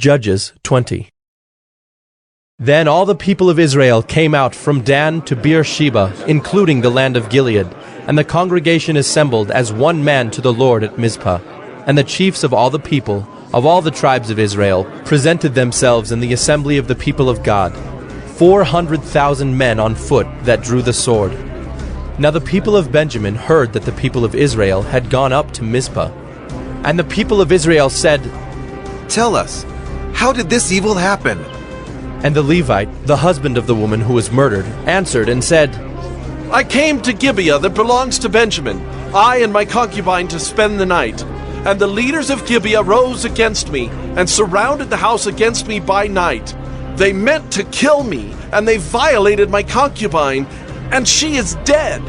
Judges 20. Then all the people of Israel came out from Dan to Beersheba, including the land of Gilead, and the congregation assembled as one man to the Lord at Mizpah. And the chiefs of all the people, of all the tribes of Israel, presented themselves in the assembly of the people of God, 400,000 men on foot that drew the sword. Now the people of Benjamin heard that the people of Israel had gone up to Mizpah. And the people of Israel said, "Tell us, how did this evil happen?" And the Levite, the husband of the woman who was murdered, answered and said, "I came to Gibeah that belongs to Benjamin, I and my concubine, to spend the night. And the leaders of Gibeah rose against me and surrounded the house against me by night. They meant to kill me, and they violated my concubine, and she is dead.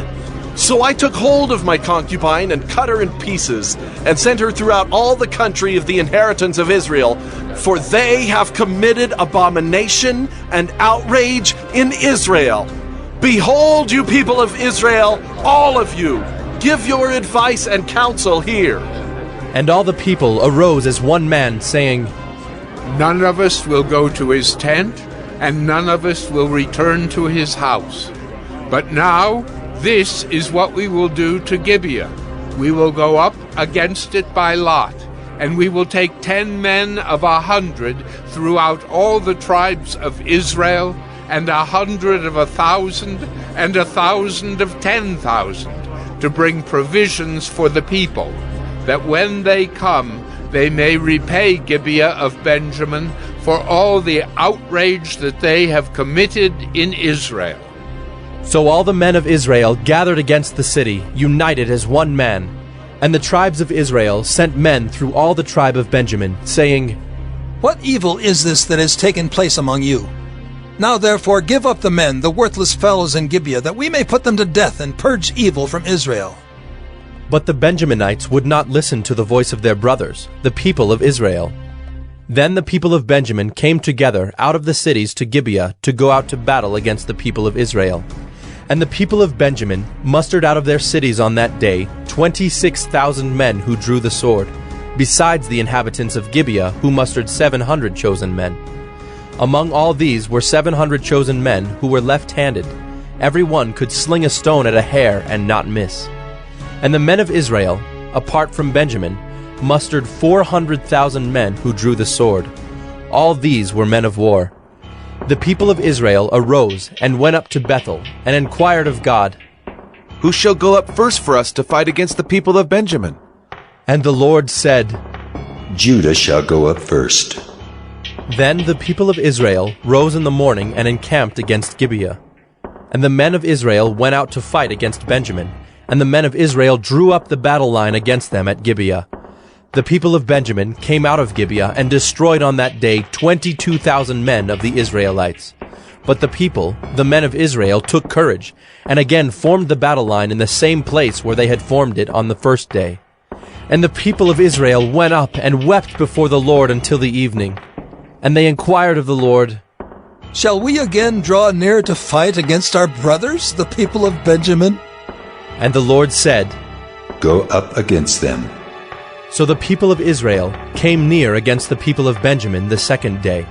So I took hold of my concubine and cut her in pieces, and sent her throughout all the country of the inheritance of Israel, for they have committed abomination and outrage in Israel. Behold, you people of Israel, all of you, give your advice and counsel here." And all the people arose as one man, saying, "None of us will go to his tent, and none of us will return to his house. But now, this is what we will do to Gibeah. We will go up against it by lot, and we will take 10 men of 100 throughout all the tribes of Israel, and 100 of 1,000, and 1,000 of 10,000, to bring provisions for the people, that when they come, they may repay Gibeah of Benjamin for all the outrage that they have committed in Israel." So all the men of Israel gathered against the city, united as one man. And the tribes of Israel sent men through all the tribe of Benjamin, saying, "What evil is this that has taken place among you? Now therefore give up the men, the worthless fellows in Gibeah, that we may put them to death and purge evil from Israel." But the Benjaminites would not listen to the voice of their brothers, the people of Israel. Then the people of Benjamin came together out of the cities to Gibeah to go out to battle against the people of Israel. And the people of Benjamin mustered out of their cities on that day 26,000 men who drew the sword, besides the inhabitants of Gibeah, who mustered 700 chosen men. Among all these were 700 chosen men who were left-handed. Every one could sling a stone at a hair and not miss. And the men of Israel, apart from Benjamin, mustered 400,000 men who drew the sword. All these were men of war. The people of Israel arose and went up to Bethel and inquired of God, "Who shall go up first for us to fight against the people of Benjamin?" And the Lord said, "Judah shall go up first." Then the people of Israel rose in the morning and encamped against Gibeah. And the men of Israel went out to fight against Benjamin, and the men of Israel drew up the battle line against them at Gibeah. The people of Benjamin came out of Gibeah and destroyed on that day 22,000 men of the Israelites. But the people, the men of Israel, took courage, and again formed the battle line in the same place where they had formed it on the first day. And the people of Israel went up and wept before the Lord until the evening. And they inquired of the Lord, "Shall we again draw near to fight against our brothers, the people of Benjamin?" And the Lord said, "Go up against them." So the people of Israel came near against the people of Benjamin the second day.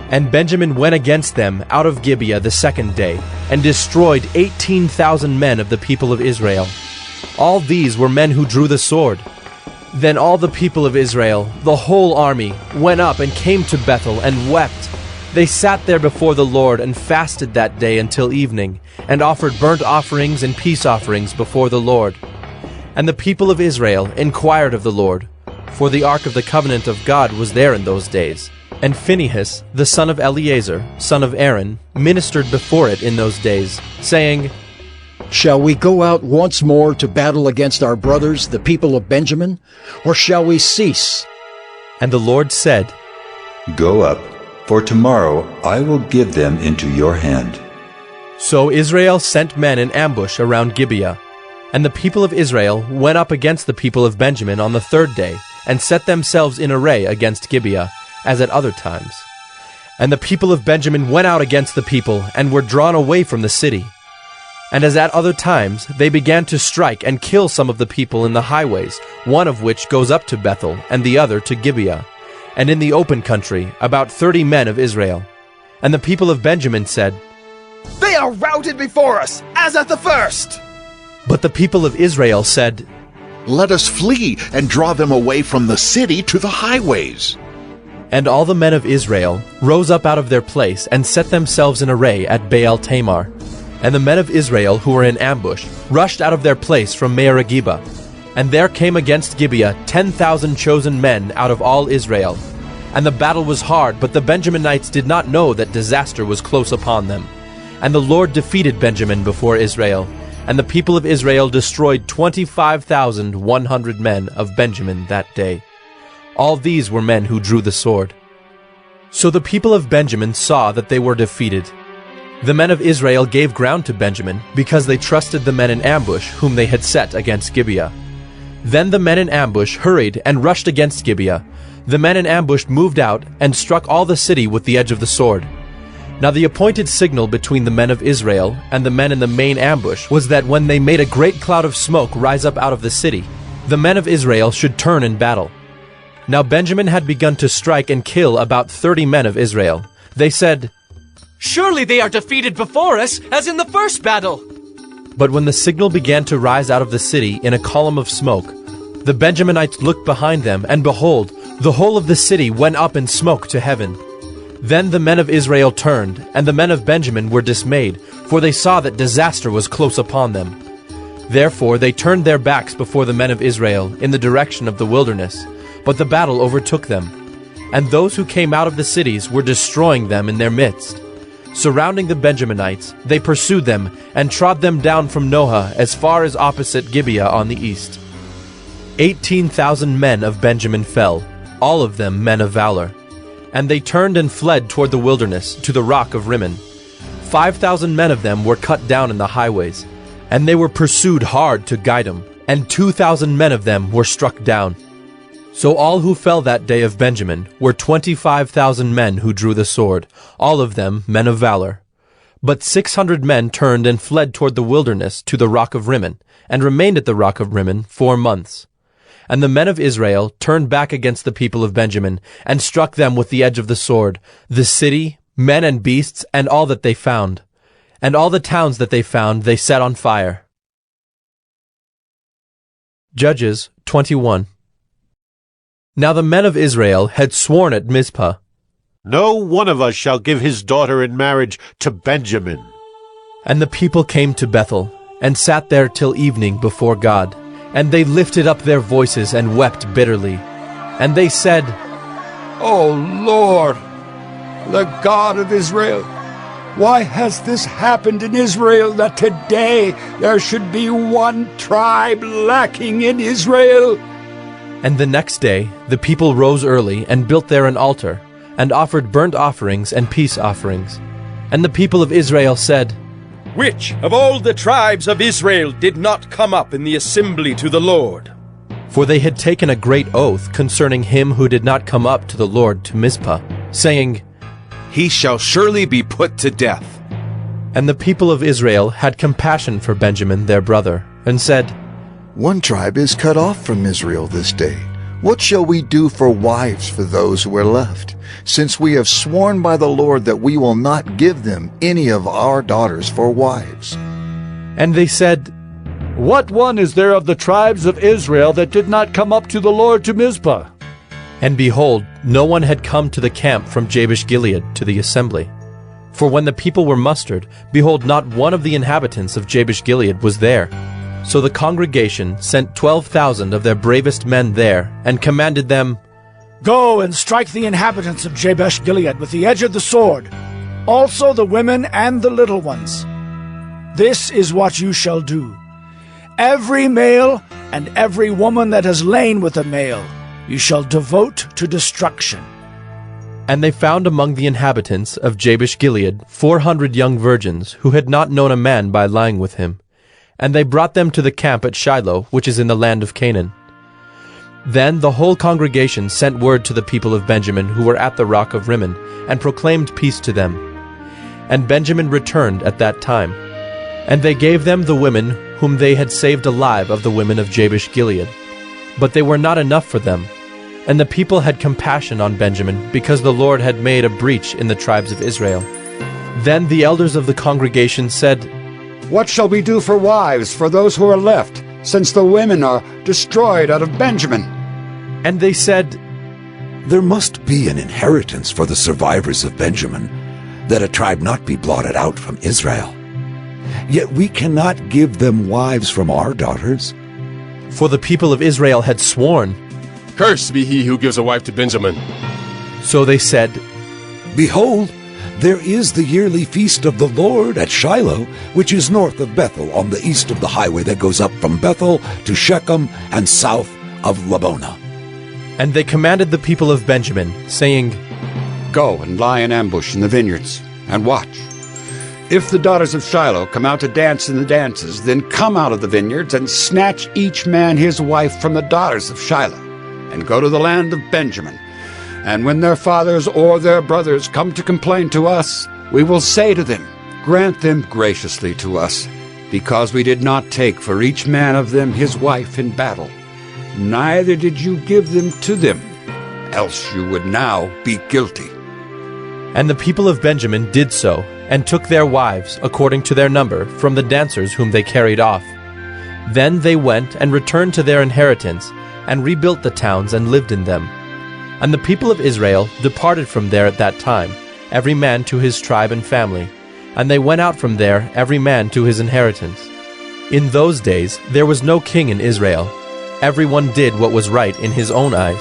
And Benjamin went against them out of Gibeah the second day, and destroyed 18,000 men of the people of Israel. All these were men who drew the sword. Then all the people of Israel, the whole army, went up and came to Bethel and wept. They sat there before the Lord and fasted that day until evening, and offered burnt offerings and peace offerings before the Lord. And the people of Israel inquired of the Lord, for the ark of the covenant of God was there in those days. And Phinehas, the son of Eleazar, son of Aaron, ministered before it in those days, saying, "Shall we go out once more to battle against our brothers, the people of Benjamin, or shall we cease?" And the Lord said, "Go up, for tomorrow I will give them into your hand." So Israel sent men in ambush around Gibeah. And the people of Israel went up against the people of Benjamin on the third day, and set themselves in array against Gibeah, as at other times. And the people of Benjamin went out against the people, and were drawn away from the city. And as at other times, they began to strike and kill some of the people in the highways, one of which goes up to Bethel, and the other to Gibeah. and in the open country about 30 men of Israel. And the people of Benjamin said, They are routed before us, as at the first. But the people of Israel said, Let us flee and draw them away from the city to the highways. And all the men of Israel rose up out of their place and set themselves in array at Baal-Tamar. And the men of Israel who were in ambush rushed out of their place from Mearagibah. And there came against Gibeah 10,000 chosen men out of all Israel. And the battle was hard, but the Benjaminites did not know that disaster was close upon them. And the Lord defeated Benjamin before Israel. And the people of Israel destroyed 25,100 men of Benjamin that day. All these were men who drew the sword. So the people of Benjamin saw that they were defeated. The men of Israel gave ground to Benjamin, because they trusted the men in ambush whom they had set against Gibeah. Then the men in ambush hurried and rushed against Gibeah. The men in ambush moved out and struck all the city with the edge of the sword. Now the appointed signal between the men of Israel and the men in the main ambush was that when they made a great cloud of smoke rise up out of the city, the men of Israel should turn in battle. Now Benjamin had begun to strike and kill about 30 men of Israel. They said, Surely they are defeated before us, as in the first battle. But when the signal began to rise out of the city in a column of smoke, the Benjaminites looked behind them, and behold, the whole of the city went up in smoke to heaven. Then the men of Israel turned, and the men of Benjamin were dismayed, for they saw that disaster was close upon them. Therefore they turned their backs before the men of Israel in the direction of the wilderness, but the battle overtook them. And those who came out of the cities were destroying them in their midst. Surrounding the Benjaminites, they pursued them and trod them down from Noah as far as opposite Gibeah on the east. 18,000 men of Benjamin fell, all of them men of valor. And they turned and fled toward the wilderness, to the rock of Rimmon. 5,000 men of them were cut down in the highways, and they were pursued hard to Gidom, and 2,000 men of them were struck down. So all who fell that day of Benjamin were 25,000 men who drew the sword, all of them men of valor. But 600 men turned and fled toward the wilderness to the rock of Rimmon, and remained at the rock of Rimmon 4 months. And the men of Israel turned back against the people of Benjamin, and struck them with the edge of the sword, the city, men and beasts, and all that they found. And all the towns that they found they set on fire. Judges 21. Now the men of Israel had sworn at Mizpah, No one of us shall give his daughter in marriage to Benjamin. And the people came to Bethel, and sat there till evening before God. And they lifted up their voices and wept bitterly. And they said, O Lord, the God of Israel, why has this happened in Israel, that today there should be one tribe lacking in Israel? And the next day the people rose early and built there an altar, and offered burnt offerings and peace offerings. And the people of Israel said, Which of all the tribes of Israel did not come up in the assembly to the Lord? For they had taken a great oath concerning him who did not come up to the Lord to Mizpah, saying, He shall surely be put to death. And the people of Israel had compassion for Benjamin their brother, and said, One tribe is cut off from Israel this day. What shall we do for wives for those who are left, since we have sworn by the Lord that we will not give them any of our daughters for wives? And they said, What one is there of the tribes of Israel that did not come up to the Lord to Mizpah? And behold, no one had come to the camp from Jabesh-Gilead to the assembly. For when the people were mustered, behold, not one of the inhabitants of Jabesh-Gilead was there. So the congregation sent 12,000 of their bravest men there, and commanded them, Go and strike the inhabitants of Jabesh-Gilead with the edge of the sword, also the women and the little ones. This is what you shall do. Every male and every woman that has lain with a male you shall devote to destruction. And they found among the inhabitants of Jabesh-Gilead 400 young virgins who had not known a man by lying with him. And they brought them to the camp at Shiloh, which is in the land of Canaan. Then the whole congregation sent word to the people of Benjamin who were at the rock of Rimmon, and proclaimed peace to them. And Benjamin returned at that time. And they gave them the women whom they had saved alive of the women of Jabesh-Gilead. But they were not enough for them. And the people had compassion on Benjamin, because the Lord had made a breach in the tribes of Israel. Then the elders of the congregation said, "What shall we do for wives for those who are left, since the women are destroyed out of Benjamin?" And they said, "There must be an inheritance for the survivors of Benjamin, that a tribe not be blotted out from Israel. Yet we cannot give them wives from our daughters." For the people of Israel had sworn, "Cursed be he who gives a wife to Benjamin." So they said, "Behold, there is the yearly feast of the Lord at Shiloh, which is north of Bethel, on the east of the highway that goes up from Bethel to Shechem, and south of Labonah." And they commanded the people of Benjamin, saying, "Go and lie in ambush in the vineyards, and watch. If the daughters of Shiloh come out to dance in the dances, then come out of the vineyards, and snatch each man his wife from the daughters of Shiloh, and go to the land of Benjamin. And when their fathers or their brothers come to complain to us, we will say to them, Grant them graciously to us, because we did not take for each man of them his wife in battle. Neither did you give them to them, else you would now be guilty." And the people of Benjamin did so, and took their wives, according to their number, from the dancers whom they carried off. Then they went and returned to their inheritance, and rebuilt the towns and lived in them. And the people of Israel departed from there at that time, every man to his tribe and family, and they went out from there every man to his inheritance. In those days there was no king in Israel. Everyone did what was right in his own eyes.